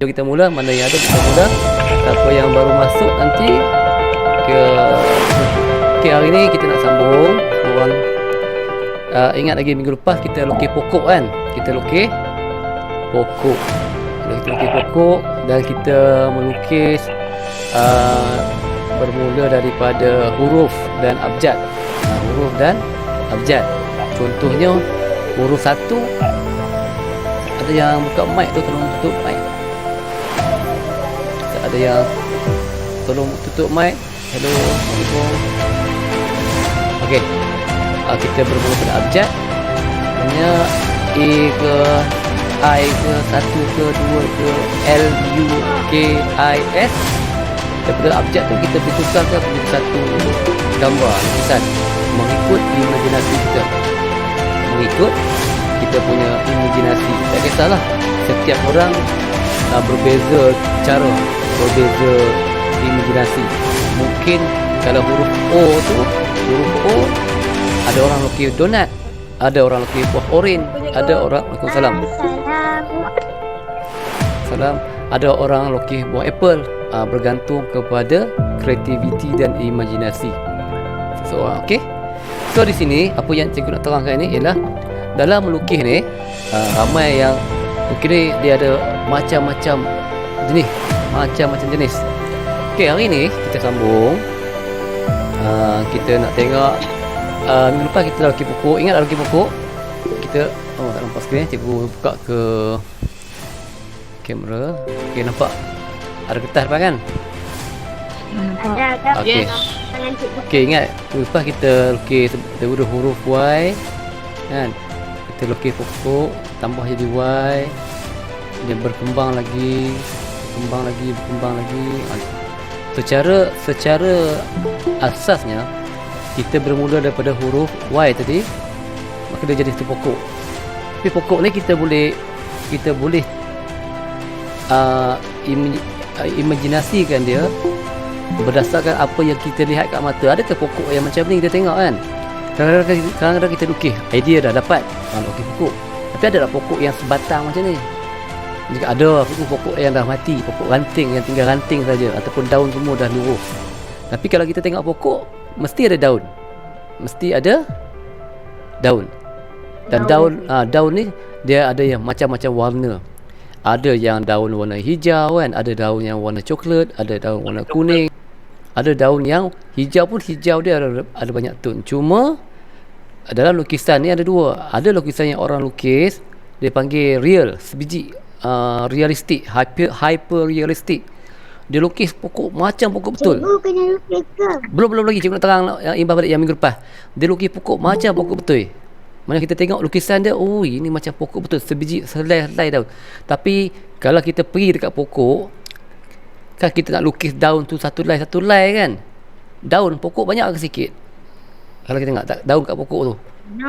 Jom kita mula, mana yang ada kita mula. Siapa yang baru masuk nanti ke okay, hari ni kita nak sambung orang. Ingat lagi minggu lepas kita lukis pokok kan? Kita lukis pokok. Kita lukis pokok dan kita melukis bermula daripada huruf dan abjad. Huruf dan abjad. Contohnya huruf 1. Ada yang buka mic tu, tolong tutup mic. Ada yang tolong tutup mic. Hello, Assalamualaikum. Okey. Kita bermula pada abjad. Hanya A ke I ke 1 ke 2 ke L U K I S. Daripada abjad tu kita bertukarkan menjadi satu gambar lukisan mengikut imajinasi kita. Mengikut kita punya imajinasi. Tak kisahlah, setiap orang berbeza cara, berbeza imajinasi. Mungkin kalau huruf O tu, huruf O, ada orang lukis donat, ada orang lukis buah oren, ada orang Waalaikumsalam. Salam. Ada orang lukis buah apple. Bergantung kepada kreativiti dan imajinasi seseorang. Okey. So di sini apa yang cikgu nak terangkan ni ialah dalam melukis ni ramai yang lukis ni dia ada macam-macam jenis, macam-macam jenis. Okey, hari ni kita sambung. Kita nak tengok minggu lepas kita dah lukis pokok. Ingat dah lukis pokok? Kita tak nampak skrin. Cikgu buka ke kamera. Okey, nampak ada kertas depan kan? Ada. Okey. Okey, ingat lepas kita lukis daripada huruf Y kan? Kita lukis pokok tambah jadi Y. Dia berkembang lagi. Secara asasnya kita bermula daripada huruf Y tadi, maka dia jadi satu pokok. Tapi pokok ni kita boleh imajinasikan dia berdasarkan apa yang kita lihat kat mata. Adakah pokok yang macam ni kita tengok kan? Kadang-kadang kita lukis, idea dah dapat, lukis pokok. Tapi ada tak pokok yang sebatang macam ni? Jika ada pokok yang dah mati, pokok ranting yang tinggal ranting saja, ataupun daun semua dah luruh. Tapi kalau kita tengok pokok, mesti ada daun. Mesti ada daun. Dan daun ni dia ada yang macam-macam warna. Ada yang daun warna hijau kan, ada daun yang warna coklat, ada daun warna kuning. Ada daun yang hijau pun hijau dia ada banyak tone. Cuma dalam lukisan ni ada dua. Ada lukisan yang orang lukis dia panggil real, sebiji, realistik, hyper realistik. Dia lukis pokok macam pokok betul. Cikgu kena lukis ke? Belum lagi, cikgu nak terang yang imbas balik yang minggu lepas. Dia lukis pokok macam pokok betul. Mana kita tengok lukisan dia, oh ini macam pokok betul, sebiji selai-selai daun. Tapi kalau kita pergi dekat pokok, kan kita nak lukis daun tu satu lai kan. Daun pokok banyak ke sikit? Kalau kita tengok daun kat pokok tu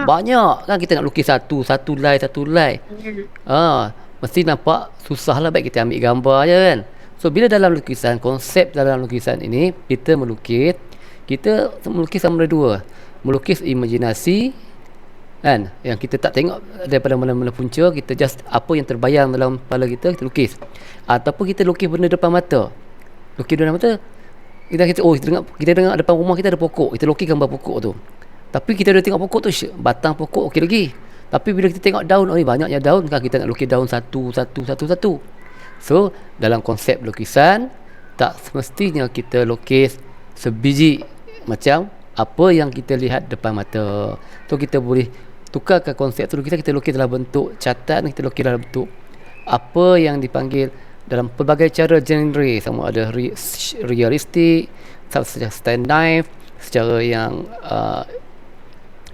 banyak kan, kita nak lukis satu lai. Mesti nampak susah lah, baik kita ambil gambar je kan. So bila dalam lukisan, konsep dalam lukisan ini kita melukis sama ada dua. Melukis imajinasi kan, yang kita tak tengok daripada mana-mana punca, kita just apa yang terbayang dalam kepala kita lukis. Ataupun kita lukis benda depan mata. Lukis depan mata, kita dengar depan rumah kita ada pokok, kita lukis gambar pokok tu. Tapi kita dah tengok pokok tu, batang pokok okey lagi. Tapi bila kita tengok daun, banyaknya daun kan, kita nak lukis daun satu. So dalam konsep lukisan, tak semestinya kita lukis sebiji macam apa yang kita lihat depan mata. So kita boleh tukarkan konsep tu, kita lukis dalam bentuk catatan, kita lukis dalam bentuk apa yang dipanggil dalam pelbagai cara genre, sama ada realistik, secara stand knife, secara yang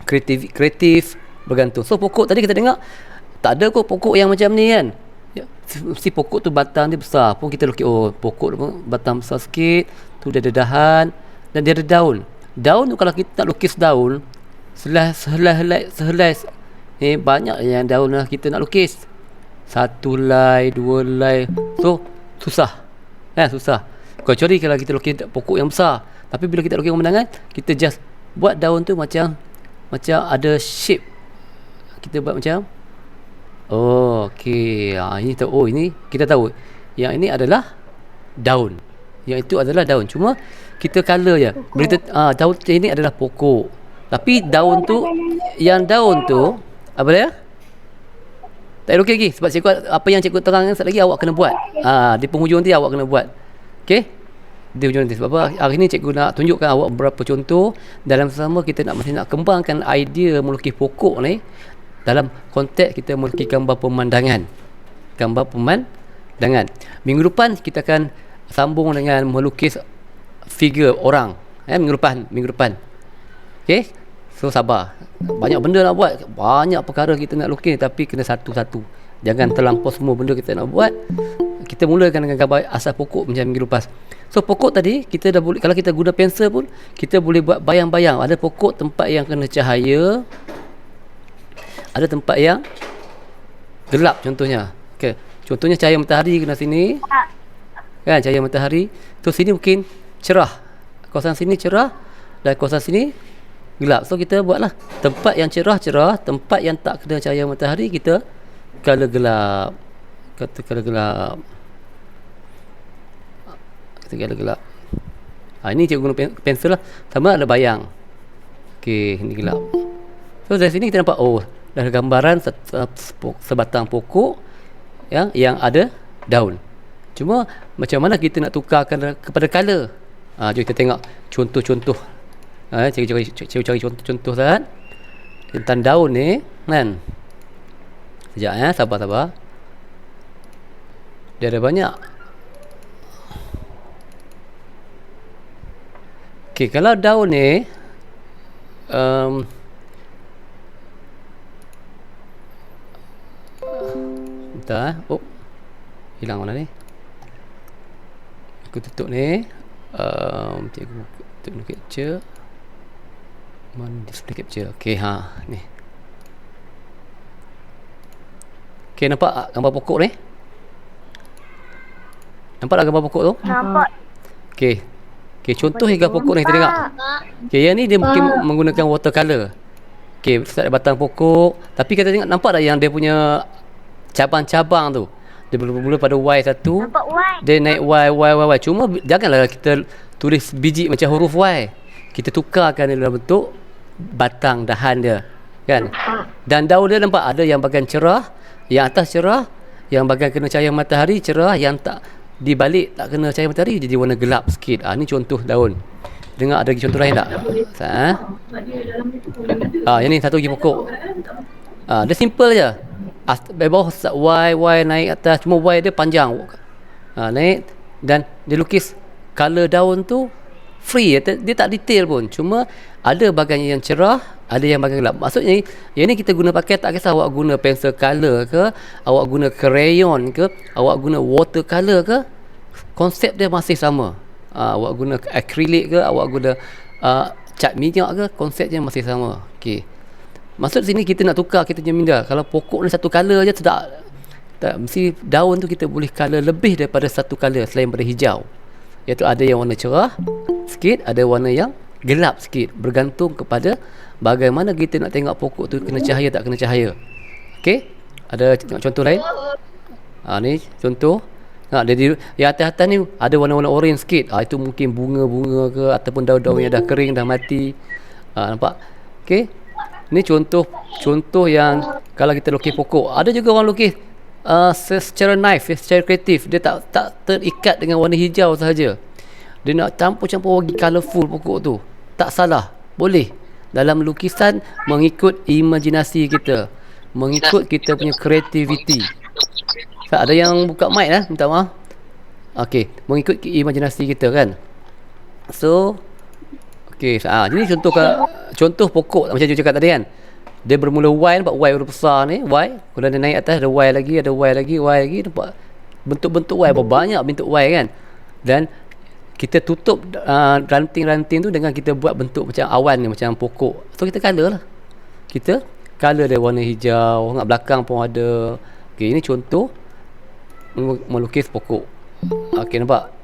kreatif, bergantung. So pokok tadi kita tengok tak ada kot pokok yang macam ni kan. Mesti pokok tu batang dia besar. Pun kita lukis, pokok tu batang besar sikit, tu dia ada dahan dan dia ada daun. Daun tu kalau kita nak lukis daun sehelai banyak yang daun lah kita nak lukis. Satu lai, dua lai. So susah kan, susah. Kecuali kalau kita lukis pokok yang besar. Tapi bila kita lukis pemandangan, kita just buat daun tu macam ada shape. Kita buat macam okey, ini kita tahu Yang ini adalah daun. Yang itu adalah daun. Cuma kita color je. Daun ini adalah pokok. Tapi daun tu, yang daun tu apa dia? Tak ada okey lagi. Sebab cikgu, apa yang cikgu terangkan sekali lagi awak kena buat. Di penghujung nanti awak kena buat. Okey? Di hujung nanti. Sebab apa? Hari ni cikgu nak tunjukkan awak beberapa contoh. Dalam sama kita masih nak kembangkan idea melukis pokok ni. Dalam konteks kita melukis gambar pemandangan. Gambar pemandangan. Minggu depan kita akan sambung dengan melukis figure orang. Minggu depan. Okey? So sabar. Banyak benda nak buat. Banyak perkara kita nak lukis, tapi kena satu-satu. Jangan terlampau semua benda kita nak buat. Kita mulakan dengan gambar asal pokok macam minggu lepas. So pokok tadi kita dah boleh, kalau kita guna pensel pun kita boleh buat bayang-bayang. Ada pokok tempat yang kena cahaya, ada tempat yang gelap contohnya. Okay. Contohnya cahaya matahari kena sini. Kan, cahaya matahari. So sini mungkin cerah. Kawasan sini cerah dan kawasan sini gelap. So kita buatlah tempat yang cerah-cerah, tempat yang tak kena cahaya matahari kita color gelap. Kata color gelap. Kita color gelap. Ini cikgu guna pensel lah. Sama ada bayang. Okey, ini gelap. So dari sini kita nampak dah ada gambaran sebatang pokok yang ada daun. Cuma macam mana kita nak tukarkan kepada color? Jom kita tengok contoh-contoh. Cikgu cari contoh kan tentang daun ni kan. Sekejap sabar. Dia ada banyak. Okey, kalau daun ni bentar. Hilang mana ni? Aku tutup ni. Cikgu tutup capture. Mana display capture. Okey, ni. Okey, nampak gambar pokok ni? Nampak tak gambar pokok tu? Nampak. Okey. Contoh gambar pokok ni kita tengok. Okey, yang ni dia mungkin menggunakan watercolor. Okey, start dari batang pokok, tapi kita tengok, nampak tak yang dia punya cabang-cabang tu? Dia bermula pada Y1. Nampak Y. Dia naik Y. Cuma janganlah kita tulis biji macam huruf Y. Kita tukarkan dalam bentuk batang dahan dia, kan? Dan daun dia nampak ada yang bahagian cerah, yang atas cerah, yang bahagian kena cahaya matahari cerah, yang tak di balik tak kena cahaya matahari jadi warna gelap sikit. Ni contoh daun. Dengar ada lagi contoh lain tak? Yang ni satu lagi pokok. Dia simple je. Bawah Y naik atas, cuma Y dia panjang. Naik dan dia lukis color daun tu free, dia tak detail pun, cuma ada bahagian yang cerah, ada yang bahagian gelap. Maksudnya yang ni kita guna pakai, tak kisah awak guna pensel color ke, awak guna crayon ke, awak guna watercolor ke, konsep dia masih sama. Awak guna akrilik ke, awak guna cat minyak ke, konsepnya masih sama. Okey, maksud sini kita nak tukar kita punya minda. Kalau pokok ni satu color je tak mesti daun tu kita boleh color lebih daripada satu color selain daripada hijau. Iaitu ada yang warna cerah sikit, ada warna yang gelap sikit, bergantung kepada bagaimana kita nak tengok pokok tu kena cahaya tak kena cahaya. Okey, ada tengok contoh lain. Ni contoh. Yang atas-atas ni ada warna-warna orange sikit. Itu mungkin bunga-bunga ke, ataupun daun-daun yang dah kering, dah mati. Nampak? Okey, ni contoh yang kalau kita lukis pokok. Ada juga orang lukis secara knife, secara kreatif. Dia tak terikat dengan warna hijau sahaja. Dia nak campur-campur bagi colourful pokok tu. Tak salah, boleh. Dalam lukisan mengikut imajinasi kita, mengikut kita punya kreativiti. Ada yang buka mic minta maaf. Okey, mengikut imajinasi kita kan. So okey, jadi contoh pokok macam saya cakap tadi kan. Dia bermula Y, nampak Y huruf besar ni, Y. Kalau dia naik atas ada Y lagi, ada Y lagi, nampak bentuk-bentuk Y, banyak bentuk Y kan. Dan kita tutup ranting-ranting tu dengan kita buat bentuk macam awan ni, macam pokok. So kita color lah. Kita color dia warna hijau, kat belakang pun ada. Okey, ini contoh melukis pokok. Okey, nampak?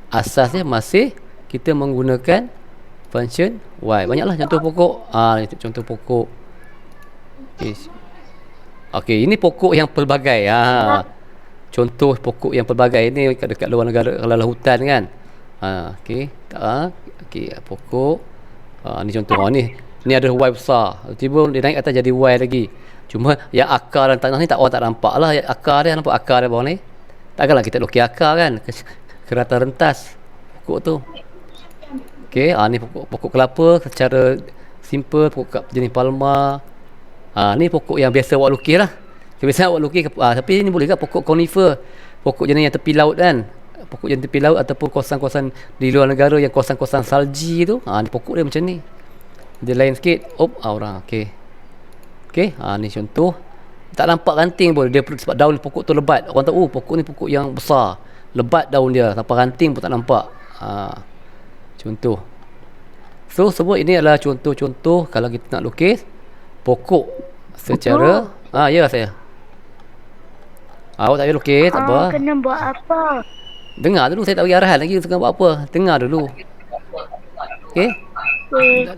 Asasnya masih kita menggunakan function Y. Banyaklah contoh pokok. Contoh pokok. Okey, ini pokok yang pelbagai. contoh pokok yang pelbagai ni dekat luar negara, kalau hutan kan. Okey, okey, pokok. Ni contoh. Ni ada Y besar. Tiba dia naik atas jadi Y lagi. Cuma yang akar dan tanah ni orang tak nampak lah. Akar dia, nampak akar dia bawah ni. Takkanlah kita lukis akar kan. Kerata rentas pokok tu. Okey, ni pokok kelapa secara simple, pokok jenis palma. Ni pokok yang biasa awak lukis lah. Biasa awak lukis, tapi ni boleh ke pokok conifer. Pokok jenis yang tepi laut kan. Pokok yang tepi laut ataupun kawasan-kawasan di luar negara yang kawasan-kawasan salji tu. Ni pokok dia macam ni. Dia lain sikit. Orang. Okey. Ni contoh. Tak nampak ranting pun dia, sebab daun pokok tu lebat. Orang tahu pokok ni pokok yang besar. Lebat daun dia, tanpa ranting pun tak nampak. Contoh. So semua ini adalah contoh-contoh kalau kita nak lukis pokok secara ya saya. Awak tak payah lukis, tak apa. Kena buat apa? Dengar dulu, saya tak bagi arahan lagi tengah buat apa. Dengar dulu. Okey.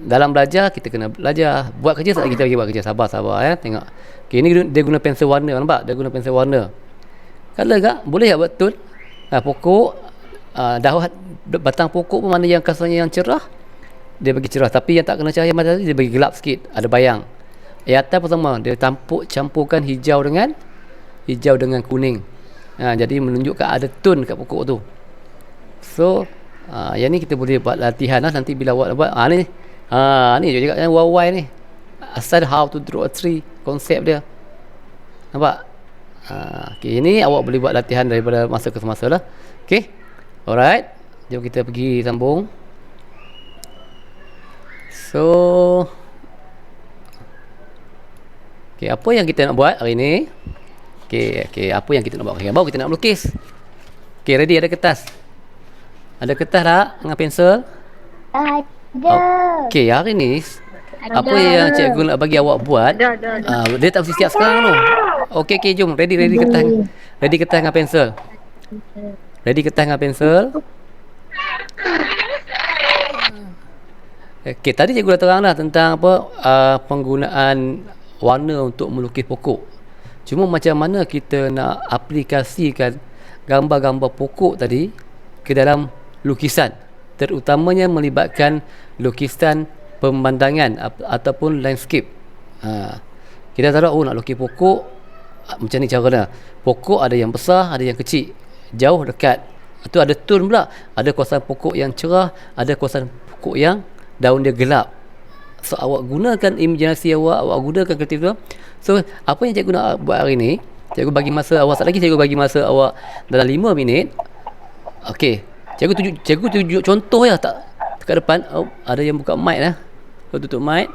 Dalam belajar kita kena belajar. Buat kerja tak, kita bagi buat kerja. Sabar ya. Tengok. Okey, ni dia guna pensel warna, nampak? Dia guna pensel warna. Color tak? Boleh tak betul? Pokok daun batang pokok pun mana yang kasarnya yang cerah, dia bagi cerah, tapi yang tak kena cahaya matahari dia bagi gelap sikit, ada bayang. Yang atas pun sama, dia campurkan hijau dengan kuning. Jadi menunjukkan ada tone kat pokok tu. So yang ni kita boleh buat latihan lah nanti bila awak buat. Ni juga yang YY ni. Asal how to draw a tree, konsep dia. Nampak? Okay, ini awak boleh buat latihan daripada masa ke semasa lah. Okay, alright, jom kita pergi sambung. So okay, apa yang kita nak buat hari ni? Okay, apa yang kita nak buat? Baru kita nak melukis. Okay, ready? Ada kertas? Ada kertas tak dengan pensel? Ada. Okay, hari ni apa yang cikgu nak bagi awak buat? Dia tak mesti siap sekarang tu. Okay, jom. Ready kertas. Ready kertas dengan pensel. Ready kertas dengan pensel. Okay, tadi cikgu dah terang dah tentang apa penggunaan warna untuk melukis pokok. Cuma macam mana kita nak aplikasikan gambar-gambar pokok tadi ke dalam lukisan, terutamanya melibatkan lukisan pemandangan ataupun landscape. Kita tahu nak lukis pokok macam ni caranya. Pokok ada yang besar, ada yang kecil, jauh, dekat. Itu ada tone pula. Ada kawasan pokok yang cerah, ada kawasan pokok yang daun dia gelap. So awak gunakan imajinasi awak gunakan kreatif. So apa yang cikgu nak buat hari ni, cikgu bagi masa awak cikgu bagi masa awak dalam 5 minit. Okey, cikgu tunjuk contoh ya, tak dekat depan. Ada yang buka mic lah. Tutup mic.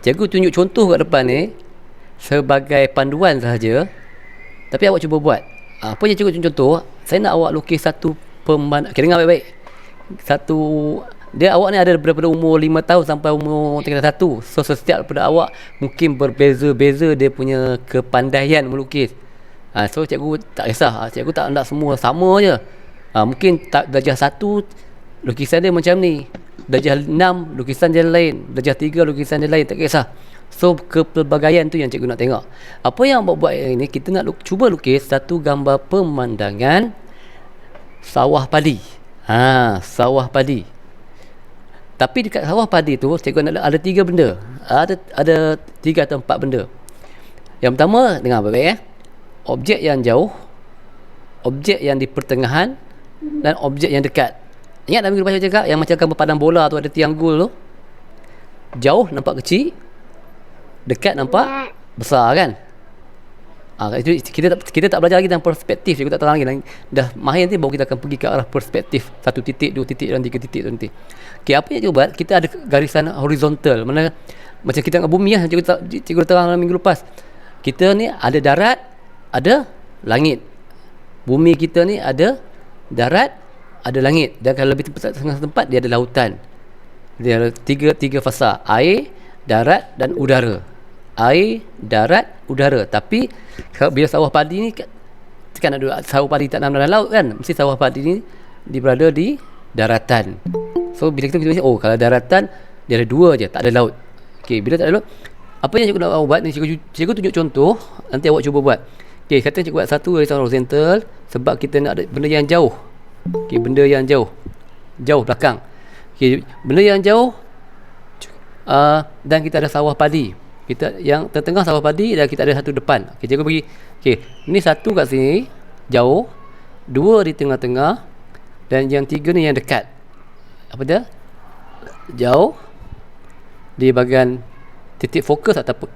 Cikgu tunjuk contoh kat depan ni sebagai panduan sahaja. Tapi awak cuba buat. Apa yang cikgu tunjuk contoh, saya nak awak lukis satu pemandangan. Okay, dengar baik-baik. Awak ni ada daripada umur 5 tahun sampai umur tingkat 1. So setiap daripada awak mungkin berbeza-beza dia punya kepandaian melukis. So cikgu tak kisah, cikgu tak nak semua sama je. Mungkin darjah 1 lukisan dia macam ni, darjah 6 lukisan dia lain, darjah 3 lukisan dia lain, tak kisah. So kepelbagaian tu yang cikgu nak tengok. Apa yang awak buat ini, kita nak cuba lukis satu gambar pemandangan sawah padi. Sawah padi. Tapi dekat sawah padi tu cikgu ada 3 benda. Ada 3 atau 4 benda. Yang pertama, dengar baik-baik objek yang jauh, objek yang di pertengahan dan objek yang dekat. Ingat dalam minggu lepas saya cakap yang macam gambar padang bola tu ada tiang gul tu. Jauh nampak kecil, dekat nampak besar kan? Itu kita tak belajar lagi tentang perspektif. Cikgu tak terang lagi. Dah mahir nanti baru kita akan pergi ke arah perspektif. 1 titik, 2 titik dan 3 titik tu nanti. Okay, apa yang cikgu buat? Kita ada garisan horizontal. Mana macam kita tengok bumi lah. Cikgu terang dalam minggu lepas. Kita ni ada darat, ada langit. Bumi kita ni ada darat, ada langit. Dan kalau lebih setengah tempat dia ada lautan. Dia ada tiga fasa: air, darat dan udara. Air, darat, udara. Tapi bila sawah padi ni kan ada sawah padi tak dalam laut kan, mesti sawah padi ni berada di daratan. So bila kita kalau daratan dia ada 2 je, tak ada laut. Okey, bila tak ada laut, apa yang cikgu nak buat ni, cikgu tunjuk contoh, nanti awak cuba buat. Okey, kata cikgu buat satu garisan horizontal sebab kita nak ada benda yang jauh. Okey, benda yang jauh. Jauh belakang. Okey, benda yang jauh dan kita ada sawah padi. Kita yang tengah sawah padi dan kita ada satu depan. Okey, cikgu bagi. Okey, ni satu kat sini jauh, dua di tengah-tengah dan yang tiga ni yang dekat. Apa dia? Jauh di bahagian titik fokus ataupun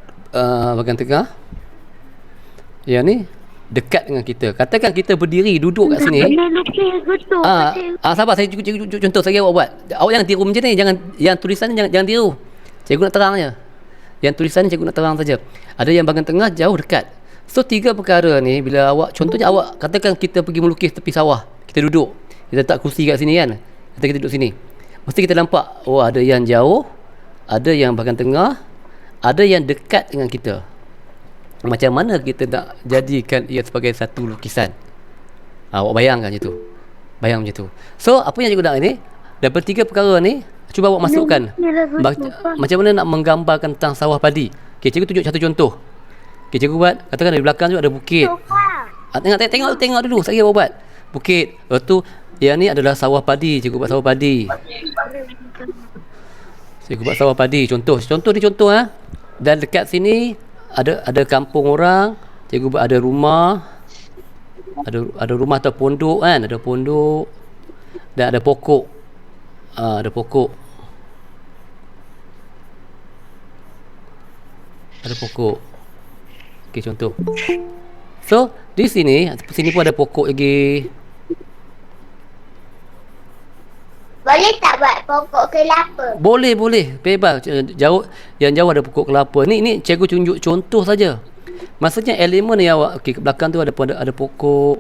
bahagian tengah. Yang ni dekat dengan kita. Katakan kita berdiri duduk kat sini. Sabar, saya contoh saya awak buat. Awak jangan tiru macam ni, jangan yang tulisan ni jangan tiru. Cikgu nak terang je. Yang tulisan ni cikgu nak terang saja. Ada yang bahagian tengah, jauh, dekat. So tiga perkara ni bila awak, contohnya awak katakan kita pergi melukis tepi sawah. Kita duduk. Kita letak kursi kat sini kan. Kita duduk sini. Mesti kita nampak, oh ada yang jauh, ada yang bahagian tengah, ada yang dekat dengan kita. Macam mana kita nak jadikan ia sebagai satu lukisan? Awak bayangkan macam tu. Bayang macam tu. So, apa yang cikgu nak ni? Daripada tiga perkara ni, cuba awak masukkan. Macam mana nak menggambarkan tentang sawah padi? Okay, cikgu tunjuk satu contoh. Okay, cikgu buat, katakan dari belakang tu ada bukit. Tengok dulu, saya awak buat. Bukit. Lepas tu, yang ni adalah sawah padi. Cikgu buat sawah padi. Cikgu buat sawah padi. Contoh ni contoh. Dan dekat sini, ada kampung orang. Cikgu buat ada rumah. Ada rumah atau pondok kan, ada pondok dan ada pokok. Ada pokok. Ada pokok. Okey, contoh. So, di sini pun ada pokok lagi. Boleh tak buat pokok kelapa? Boleh. Bebas. Yang jauh ada pokok kelapa. Ni cikgu tunjuk contoh saja. Maksudnya elemen ni awak, okey, ke belakang tu ada pokok.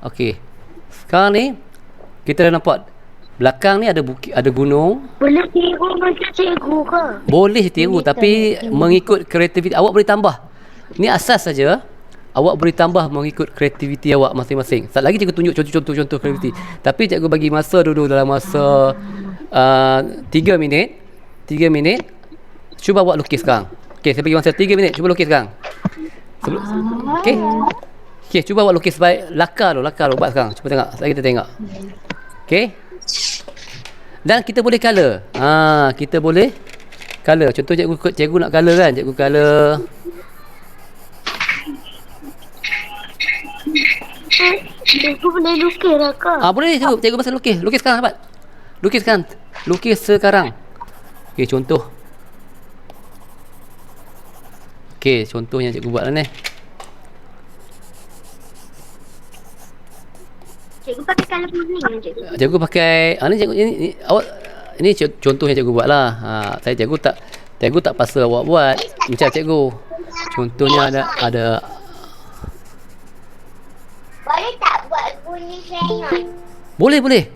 Okey. Sekarang ni kita dah nampak belakang ni ada bukit, ada gunung. Boleh tiru macam cikgu ke? Boleh tiru tapi mengikut kreativiti awak boleh tambah. Ni asas saja. Awak boleh tambah mengikut kreativiti awak masing-masing. Sat lagi cikgu tunjuk contoh kreativiti. Tapi cikgu bagi masa dulu dalam masa 3 minit. 3 minit. Cuba awak lukis sekarang. Okey, saya bagi masa 3 minit. Cuba lukis sekarang. Okey, cuba awak lukis baik lakar lu buat sekarang. Cuba tengok. Kita tengok. Okey. Dan kita boleh color. Kita boleh color. Contoh cikgu nak color kan? Cikgu color. Cikgu boleh lukis lah ke? Boleh cikgu pasal lukis. Lukis sekarang dapat. Lukis sekarang. Okey, contoh. Okey, contoh yang cikgu buat lah ni. Cikgu pakai colour kuning je. Cikgu pakai ni cikgu ini awak ini contoh yang cikgu buat lah. Cikgu tak paksa awak buat macam cikgu. Contohnya ada Boleh tak buat bunyi crayon? Boleh.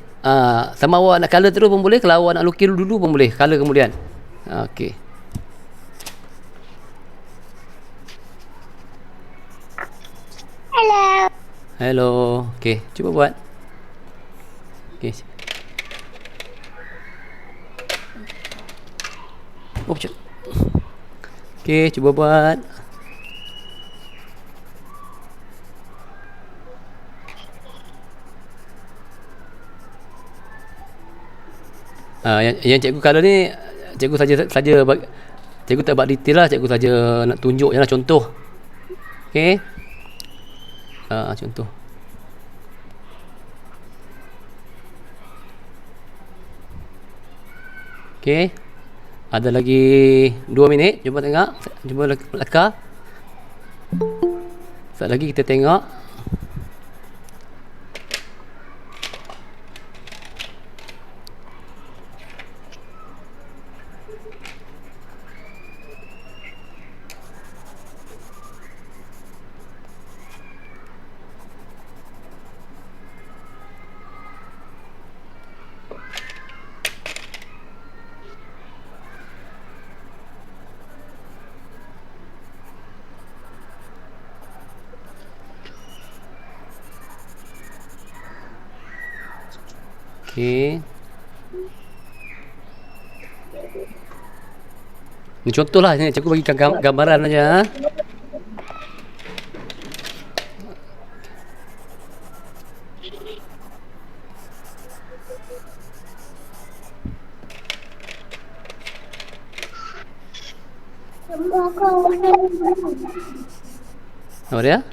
Sama awak nak color terus pun boleh. Kalau awak nak lukis dulu pun boleh. Color kemudian. Okey. Hello. Okey, cuba buat. Okey. Okey, cuba buat. Yang cikgu color ni cikgu saja cikgu tak buat detail lah, cikgu saja nak tunjuk je lah contoh. Okey. Contoh. Okey. Ada lagi 2 minit. Cuba tengok. Cuba leka. Sekejap lagi kita tengok. Okey. Ni contoh lah, ni cikgu bagi gambaran aja. Apa dia?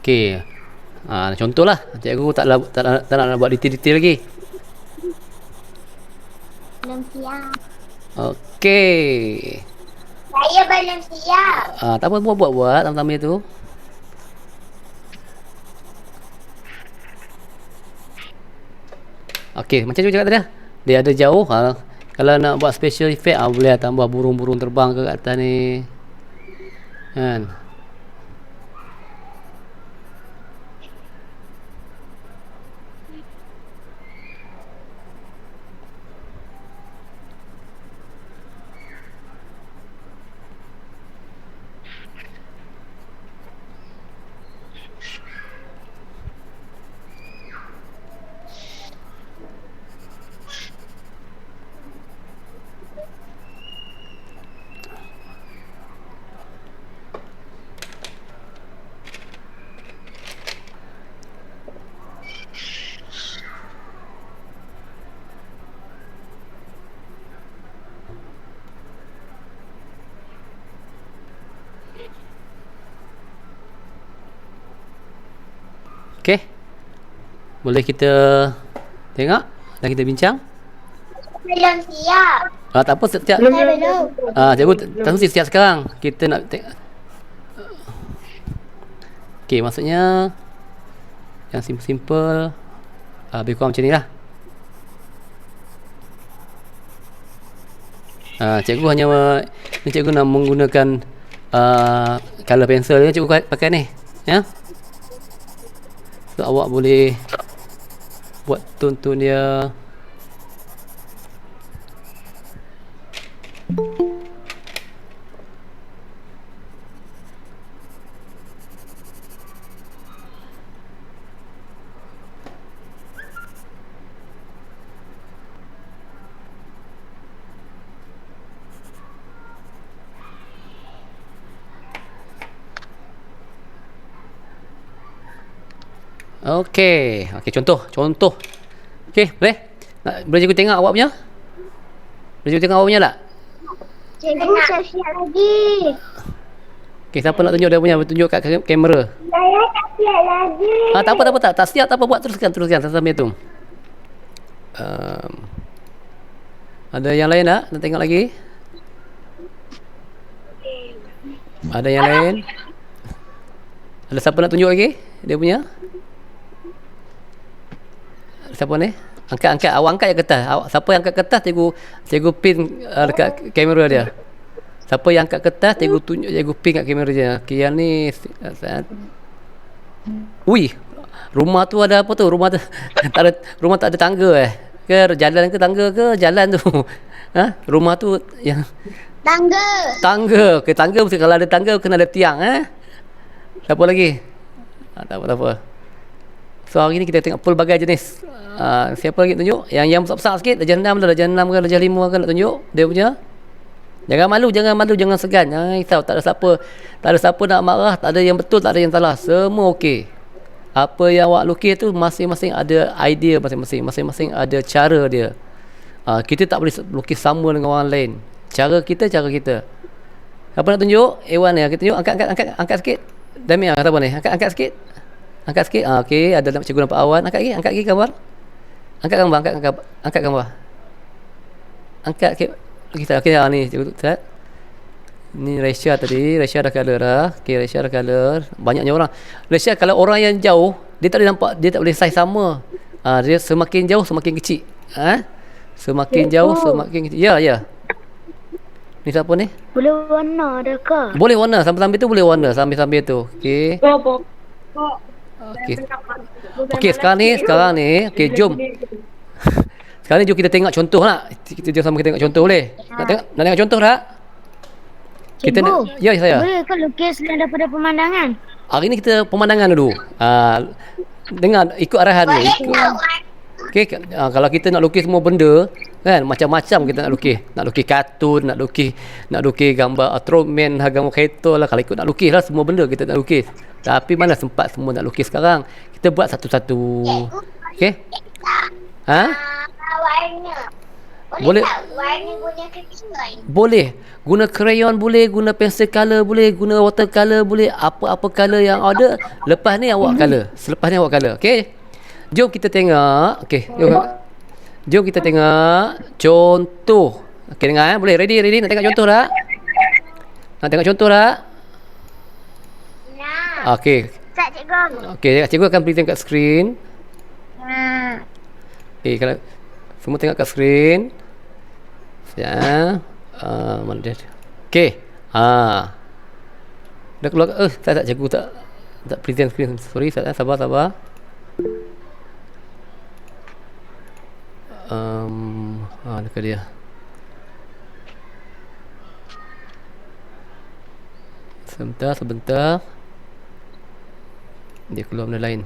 Okey. Contohlah. Cikgu tak nak buat detail-detail lagi. Belum siap. Okey. Saya belum siap. Tak apa, buat tama-tama tu. Okey, macam tu cakap tadi. Dia ada jauh. Kalau nak buat special effect, boleh tambah burung-burung terbang ke atas ni. Kan? Okey. Boleh kita tengok dan kita bincang. Belum siap. Tak apa, setiap Saya belum. cikgu tak mesti siap sekarang. Kita nak okey, maksudnya yang simple lebih kurang macam ni lah. Cikgu hanya ni cikgu nak menggunakan color pencil ni cikgu pakai ni, ya. So awak boleh buat tone-tone dia. Okey, contoh. Okey, boleh cikgu tengok awak punya? Boleh cikgu tengok awak punya tak? Cikgu siap lagi. Okey, siapa nak tunjuk dia punya? Tunjuk kat kamera. Saya tak siap lagi. Tak apa. Tak siap tak apa, buat teruskan sampai tu. Ada yang lain tak? Nak tengok lagi? Ada yang lain? Ada siapa nak tunjuk lagi? Dia punya? Siapa ni? Angkat. Awak angkat yang kertas. Siapa yang angkat kertas, cikgu pin dekat kamera dia. Siapa yang angkat kertas, cikgu tunjuk, cikgu pin kat kamera dia. Okey, yang ni Ui, rumah tu ada apa tu? Rumah tak ada tangga ke jalan ke tangga ke jalan tu? Rumah tu yang tangga. Okey, tangga mesti kalau ada tangga kena ada tiang Siapa lagi? Tak apa. So hari ni kita tengok pelbagai jenis. Siapa lagi tunjuk? Yang besar-besar sikit, darjah 6 ke darjah 5 ke nak tunjuk dia punya. Jangan malu, jangan segan. Jangan risau, tak ada siapa nak marah, tak ada yang betul, tak ada yang salah. Semua okey. Apa yang awak lukis tu masing-masing ada idea masing-masing ada cara dia. Kita tak boleh lukis sama dengan orang lain. Cara kita. Apa nak tunjuk? A1 ni, kita tunjuk, angkat sikit. Dami kata apa ni? Angkat sikit. Okey, ada cikgu nampak awan. Angkat lagi gambar. Angkat gambar. Angkat kita. Okey, ni cikgu lihat. Ni Resha tadi, Resha dah color dah. Okey, Resha dah color. Banyaknya orang. Resha kalau orang yang jauh, dia tak boleh nampak, dia tak boleh size sama. Dia semakin jauh semakin kecil. Semakin jauh semakin kecil. Ya. Ni siapa ni? Boleh warna ada ke? Boleh warna, sambil-sambil tu boleh warna, sambil-sambil tu. Okey. Okey, sekarang ni, okey, jom. Sekarang ni jom kita tengok contoh nak. Kita sama kita tengok contoh boleh? Nak tengok contoh tak? Kita ya saya. Boleh ke lukis daripada pemandangan? Hari ni kita pemandangan dulu. Dengar ikut arahan ni. Okey, kalau kita nak lukis semua benda, kan macam-macam kita nak lukis. Nak lukis kartun, nak lukis gambar Ultraman, gambar kereta lah. Kalau ikut nak lukis lah semua benda kita nak lukis. Tapi mana sempat semua nak lukis sekarang. Kita buat satu-satu. Okey? Ha? Warna. Boleh. Tak warna guna crayon? Boleh. Guna crayon boleh, guna pencil color boleh, guna water color boleh, apa-apa color yang ada. Lepas ni awak color. Selepas ni awak color. Okey. Jom kita tengok. Okey. Jom kita tengok contoh. Okey, dengar boleh. Ready? Nak tengok contoh tak? Nak tengok contoh tak? Nah. Okey. Tak cikgu. Okey, cikgu akan present kat skrin. Nah. Okey, kalau semua tengok kat skrin. Ya. Mana dia? Okey. Dah keluar. Tak cikgu tak present skrin. Sorry, sabar. Dekat dia. Sebentar. Dia keluar benda lain.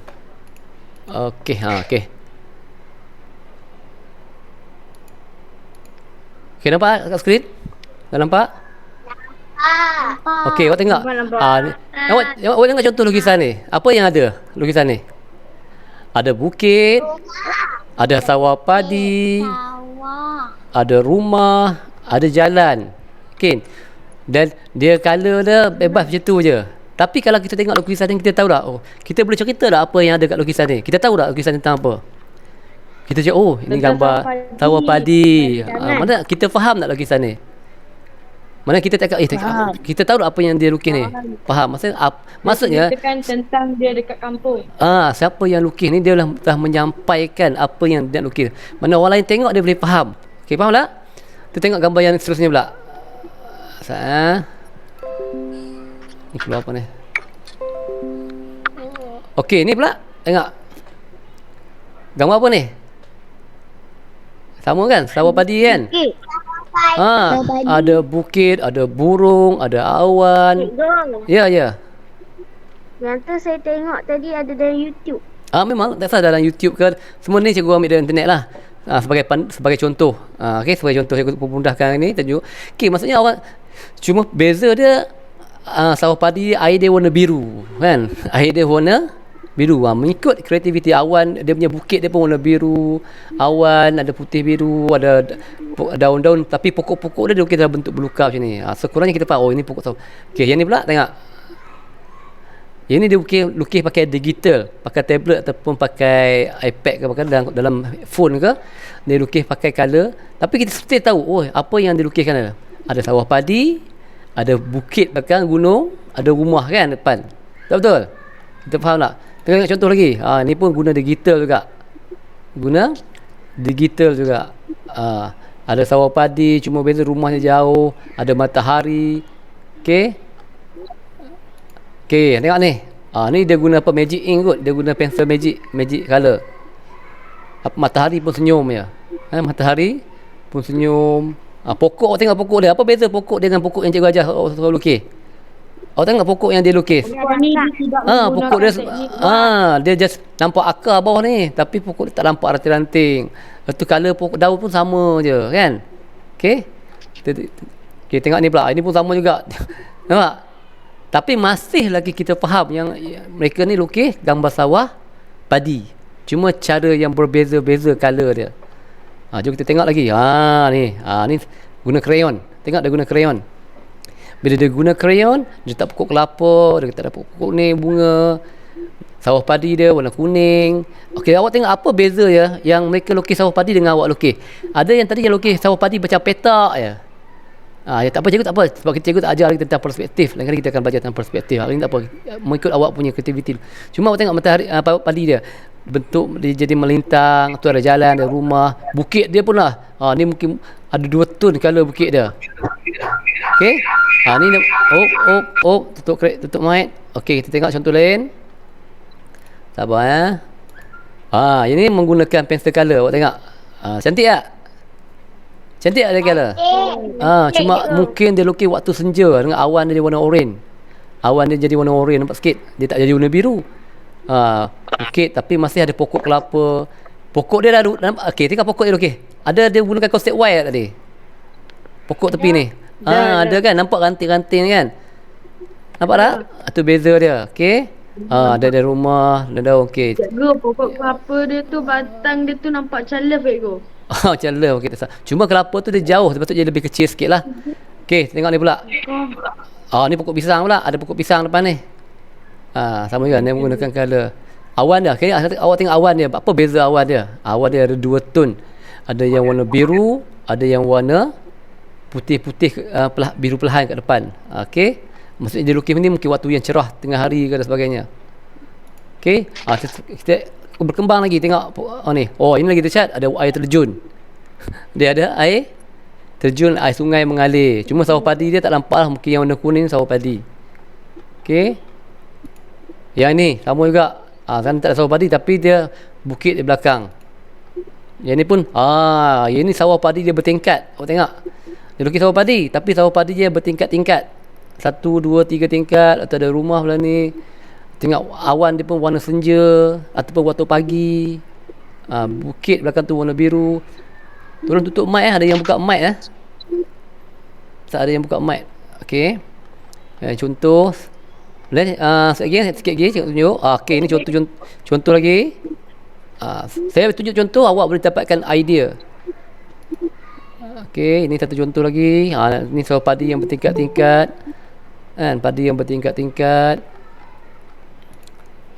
Okey, okey. Okey, nampak kat skrin? Dah nampak? Okey, awak tengok. Awak tengok contoh lukisan ni. Apa yang ada lukisan ni? Ada bukit, ada sawah padi, ada rumah, ada jalan. Okey. Dan dia color dia bebas macam tu je. Tapi kalau kita tengok lukisan ni, kita tahu tak? Kita boleh cerita tak apa yang ada kat lukisan ni? Kita tahu tak lukisan ni tentang apa? Kita cakap, ini gambar sawah padi. Mana kita faham tak lukisan ni? Mana kita cakap, kita tahu tak apa yang dia lukis ni? Faham? Maksudnya kan tentang dia dekat kampung. Siapa yang lukis ni, dia telah menyampaikan apa yang dia lukis. Mana orang lain tengok, dia boleh faham. Okey, faham tak? Kita tengok gambar yang seterusnya pula. Ni keluar apa ni? Okey, ni pula. Tengok. Gambar apa ni? Sama kan? Sawah padi kan? Ada bukit, ada burung, ada awan. Cikgu. Ya. Yang tu saya tengok tadi ada dalam YouTube. Memang tak salah dalam YouTube ke. Semua ni cikgu ambil dari internet lah. Sebagai contoh. Okey, sebagai contoh saya mudahkan ni tunjuk. Okey, maksudnya awak cuma beza dia sawah padi air dia warna biru kan? Air dia warna biru. Mengikut kreativiti awan, dia punya bukit dia pun warna biru, awan ada putih biru, ada daun-daun, tapi pokok-pokok dia lukis dalam bentuk belukar macam ni. Sekurangnya kita faham, ini pokok sawah. Okey, yang ni pula tengok. Yang ni dia lukis pakai digital, pakai tablet ataupun pakai iPad ke, pakai dalam phone ke, dia lukis pakai color. Tapi kita mesti tahu apa yang dia lukiskan ada. Ada sawah padi, ada bukit belakang, gunung, ada rumah kan depan. Betul? Kita faham tak? Tengok contoh lagi. Ni pun guna digital juga. Ada sawah padi, cuma beza rumahnya jauh, ada matahari. Okey, tengok ni. Ni dia guna apa? Magic ink kot. Dia guna pensel magic color. Matahari pun senyum ya. Matahari pun senyum. Pokok, tengok pokok dia. Apa beza pokok dia dengan pokok yang cikgu ajar orang lukis? Awak tengok pokok yang dia lukis. Pokok dia dia just nampak akar bawah ni, tapi pokok dia tak nampak ranting-ranting. Lepas tu color pokok daun pun sama je kan. Okey, tengok ni pula. Ini pun sama juga. Nampak? Tapi masih lagi kita faham yang mereka ni lukis gambar sawah padi. Cuma cara yang berbeza-beza color dia. Jom kita tengok lagi. Ni guna crayon. Tengok dia guna crayon. Bila dia guna crayon, dia tak pokok kelapa, dia tak ada pokok ni bunga. Sawah padi dia warna kuning. Okey, awak tengok apa beza ya yang mereka lukis sawah padi dengan awak lukis. Ada yang tadi yang lukis sawah padi macam petak ya. Tak apa cikgu, tak apa, sebab cikgu tak ajar lagi tentang perspektif. Lain kali kita akan belajar tentang perspektif. Hari ni tak apa, mengikut awak punya kreativiti. Cuma awak tengok matahari padi dia, bentuk dia jadi melintang, tu ada jalan, ada rumah, bukit dia pun lah. Ni mungkin ada 2 tone color bukit dia. Okey. Ni tutup mic. Okey, kita tengok contoh lain. Sabar ya. Ini menggunakan pensel color. Awak tengok. Cantik tak? Cantik tak dia color? Cuma mungkin dia lukis waktu senja dengan awan dia warna oren. Awan dia jadi warna oren, nampak sikit. Dia tak jadi warna biru. Bukit tapi masih ada pokok kelapa. Pokok dia dah nampak. Okey, tengok pokok dia lukis. Ada dia gunakan konsep wire tadi. Pokok tepi ni. Ada kan, nampak ranting-ranting kan. Nampak tak? Itu beza dia. Okey. Ada rumah, ada okey. Cikgu, pokok kelapa dia tu, batang dia tu nampak calef cikgu. Macam love okey tak salah. Cuma kelapa tu dia jauh, sepatutnya dia lebih kecil sikit lah. Okey, tengok ni pula. Ni pokok pisang pula, ada pokok pisang depan ni. Sama juga dia menggunakan color. Awan dia, okay, awak tengok awan dia. Apa beza awan dia? Awan dia ada 2 tone. Ada yang warna biru, ada yang warna putih-putih, biru perlahan kat depan. Okey. Maksudnya dia lukis ni mungkin waktu yang cerah tengah hari ke dan sebagainya. Okey. Kita berkembang lagi tengok ni. Ini lagi dia cat ada air terjun. Dia ada air terjun, air sungai mengalir. Cuma sawah padi dia tak nampak lah, mungkin yang warna kuning sawah padi. Okey. Yang ni sama juga. Kan tak ada sawah padi tapi dia bukit di belakang. Yang ni pun yang ni sawah padi dia bertingkat. Awak tengok. Dia lukis sawah padi tapi sawah padi dia bertingkat-tingkat. 1, 2, 3 tingkat. Atau ada rumah belah ni. Tengok awan dia pun warna senja ataupun waktu pagi. Bukit belakang tu warna biru. Tolong tutup mic ada yang buka mic tak ada yang buka mic. Okey. Contoh boleh sikit lagi tunjuk. Okey, ini contoh lagi. Saya tunjuk contoh, awak boleh dapatkan idea. Okey, ini satu contoh lagi. Ini sawah padi yang bertingkat-tingkat. Kan, padi yang bertingkat-tingkat.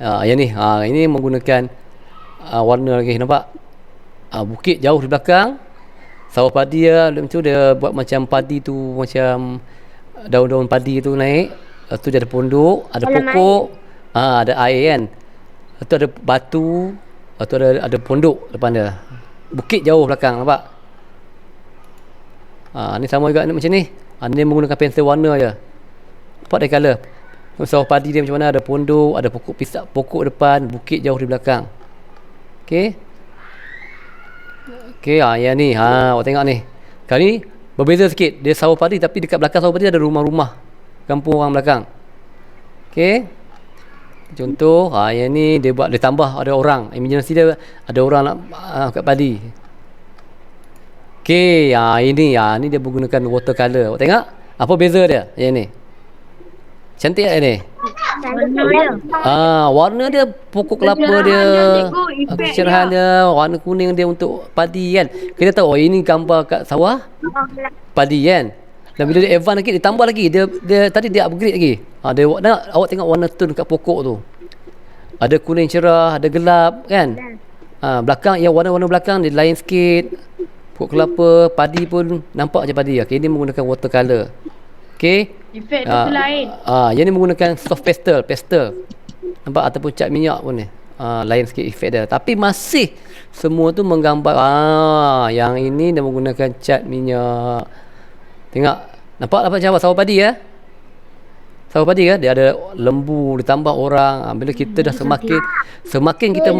Yang ni, ini menggunakan warna lagi, nampak? Bukit jauh di belakang. Sawah padi dia buat macam padi tu, macam daun-daun padi tu naik. Lepas tu dia ada pondok, ada pokok, ada air kan. Lepas tu ada batu, lepas tu ada pondok depan dia. Bukit jauh belakang, nampak? Ni sama juga macam ni. Ni menggunakan pensel warna je. Nampak dia colour. Sawah padi dia macam mana, ada pondok, ada pokok pisang, pokok depan, bukit jauh di belakang. Okey. Okey, yang ni. Awak tengok ni. Kali ni berbeza sikit. Dia sawah padi tapi dekat belakang sawah padi ada rumah-rumah kampung orang belakang. Okey. Contoh, yang ni dia buat, dia tambah ada orang. Imaginasi dia ada orang nak kat padi. Okey, ini dia menggunakan watercolor. Awak tengok apa beza dia? Yang ni. Cantik tak ni? Warna dia pokok kelapa dia, kecerahan dia, warna kuning dia untuk padi kan. Kita tahu ini gambar kat sawah padi kan. Dan bila dia advance lagi, dia tambah lagi. Dia tadi dia upgrade lagi. Awak tengok warna tone kat pokok tu. Ada kuning cerah, ada gelap kan. Belakang yang warna-warna belakang dia lain sikit. Pokok kelapa, padi pun nampak je padi. Okey, ini menggunakan watercolor. Okey. Efek tu lain. Yang ni menggunakan soft pastel. Nampak, ataupun cat minyak pun ni. Lain sikit efek dia. Tapi masih semua tu menggambar. Yang ini dia menggunakan cat minyak. Tengok. Nampak macam sawah padi ya? Sawah padi kan? Dia ada lembu, ditambah orang. Bila kita dah semakin kita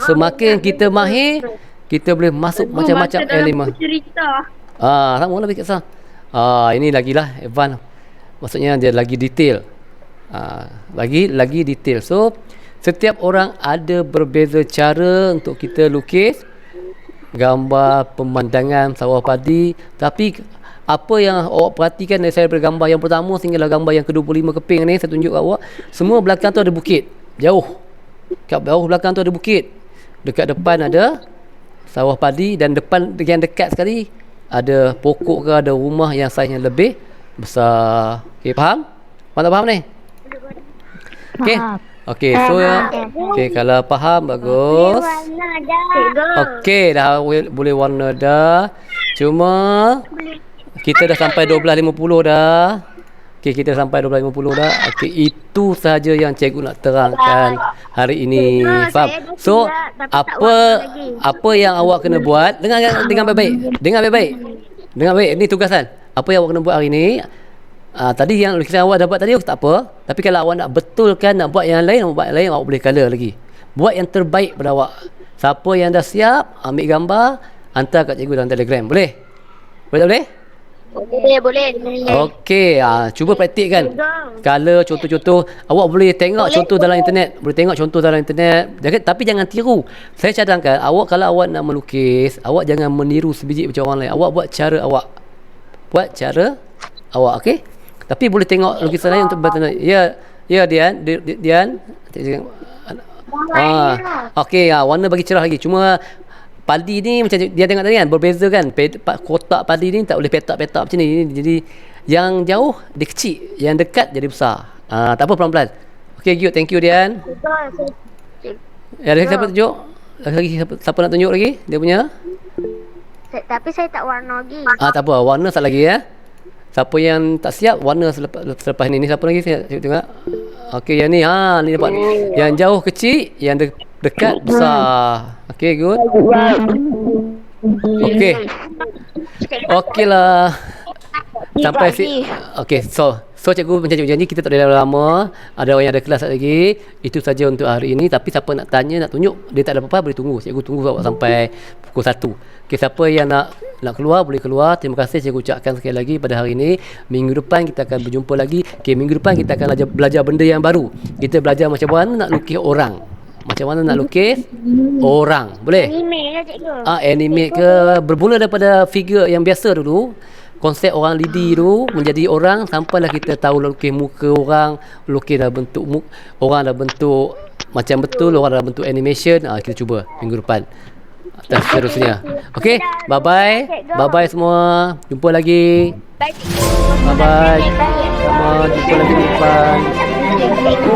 semakin kita mahir, kita boleh masuk macam-macam elemen. Sama lebih kat sana. Ini lagilah advance. Maksudnya dia lagi detail. Lagi detail. So setiap orang ada berbeza cara untuk kita lukis gambar pemandangan sawah padi. Tapi apa yang awak perhatikan dari saya bergambar yang pertama sehinggalah gambar yang ke-25 keping ni, saya tunjuk kat awak, semua belakang tu ada bukit. Jauh. Kat bawah belakang tu ada bukit. Dekat depan ada sawah padi dan depan yang dekat sekali ada pokok ke, ada rumah yang saiznya lebih besar. Okey, faham? Faham tak faham ni? Okey. Okey, so kalau faham bagus. Okey, dah boleh warna dah. Cuma kita dah sampai 12.50 dah. Okey, kita sampai 12.50 dah. Okey, itu sahaja yang cikgu nak terangkan hari ini. Faham? So, apa yang awak kena buat, dengar baik-baik. Dengar baik. Ini tugasan. Apa yang awak kena buat hari ini? Tadi yang lukisan awak dapat tadi tak apa. Tapi kalau awak nak betulkan, nak buat yang lain, awak boleh color lagi. Buat yang terbaik pada awak. Siapa yang dah siap, ambil gambar, hantar kat cikgu dalam Telegram. Boleh? Boleh tak boleh? Boleh. Okey, cuba praktikkan. Color contoh-contoh, awak boleh tengok contoh dalam internet. Tapi jangan tiru. Saya cadangkan awak, kalau awak nak melukis, awak jangan meniru sebiji macam orang lain. Awak buat cara awak. Okey? Tapi boleh tengok lukisan lain untuk bertanda. Ya, Ya, Dian. Dian. Okey, warna bagi cerah lagi. Cuma padi ni macam dia tengok tadi kan, berbeza kan. Kotak padi ni tak boleh petak-petak macam ni. Jadi yang jauh dia kecil, yang dekat jadi besar. Tak apa, pelan-pelan. Okey, good. Thank you, Dian. Ya, ada siapa tunjuk? Lagi siapa nak tunjuk lagi? Dia punya? Tapi saya tak warna lagi. Tak apa, warna sat lagi ya. Siapa yang tak siap warna selepas ni. Ni siapa lagi saya tengok. Okey, yang ni ni dapat. Yang jauh kecil, yang dekat besar. Okey, good. Okey. Okeylah. Sampai okey, so cikgu macam cikgu janji kita tak boleh lama. Ada orang yang ada kelas lagi. Itu saja untuk hari ini. Tapi siapa nak tanya, nak tunjuk, dia tak ada apa-apa, boleh tunggu. Cikgu tunggu sampai pukul 1. Okey, siapa yang nak keluar boleh keluar. Terima kasih cikgu ucapkan sekali lagi pada hari ini. Minggu depan kita akan berjumpa lagi. Okey, minggu depan kita akan belajar benda yang baru. Kita belajar macam mana nak lukis orang. Macam mana nak lukis orang. Boleh? Anime lah cikgu. Anime ke, bermula daripada figure yang biasa dulu. Konsep orang lidi tu menjadi orang sampailah kita tahu lukis muka orang, lukis dah bentuk orang dah bentuk macam betul, orang dah bentuk animation. Kita cuba minggu depan dan seterusnya. Okey, bye-bye. Bye-bye semua. Jumpa lagi. Bye cikgu. Bye-bye. Sama jumpa lagi minggu depan. Cikgu.